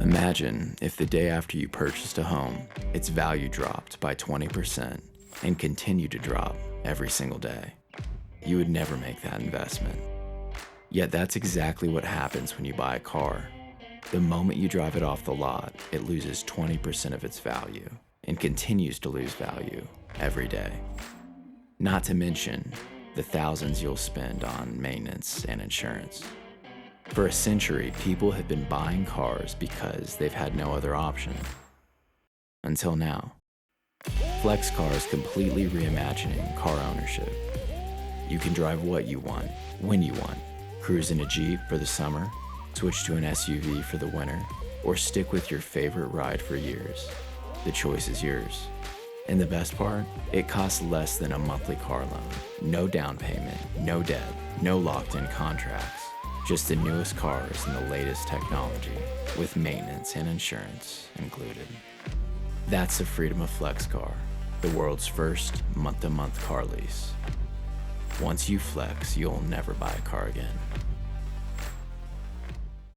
Imagine if the day after you purchased a home, its value dropped by 20% and continued to drop every single day. You would never make that investment. Yet that's exactly what happens when you buy a car. The moment you drive it off the lot, it loses 20% of its value and continues to lose value every day. Not to mention the thousands you'll spend on maintenance and insurance. For a century, people have been buying cars because they've had no other option. Until now. Flexcar is completely reimagining car ownership. You can drive what you want, when you want. Cruise in a Jeep for the summer, switch to an SUV for the winter, or stick with your favorite ride for years. The choice is yours. And the best part? It costs less than a monthly car loan. No down payment, no debt, no locked-in contracts. Just the newest cars and the latest technology, with maintenance and insurance included. That's the freedom of Flexcar, the world's first month-to-month car lease. Once you flex, you'll never buy a car again.